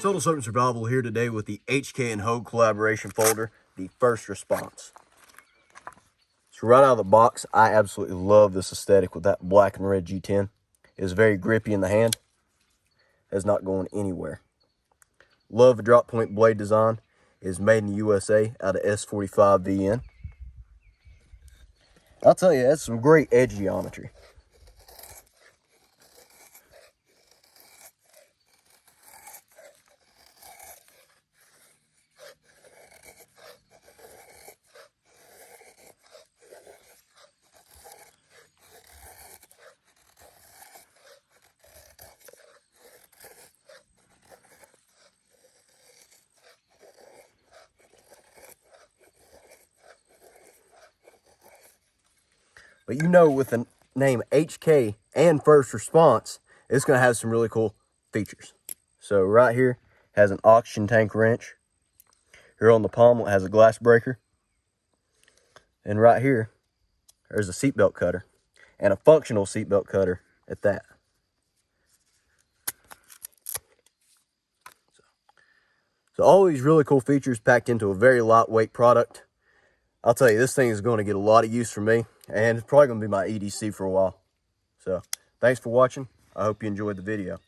Solo Serpent Survival here today with the HK and Hogue collaboration folder, the first response. So right out of the box, I absolutely love this aesthetic with that black and red G10. It is very grippy in the hand. It's not going anywhere. Love the drop point blade design. It is made in the USA out of S45 VN. I'll tell you, that's some great edge geometry. But you know, with the name HK and first response, it's going to have some really cool features. So right here has an oxygen tank wrench. Here on the pommel it has a glass breaker. And right here, there's a seatbelt cutter. And a functional seatbelt cutter at that. So all these really cool features packed into a very lightweight product. I'll tell you, this thing is going to get a lot of use from me, and it's probably going to be my EDC for a while. So, thanks for watching. I hope you enjoyed the video.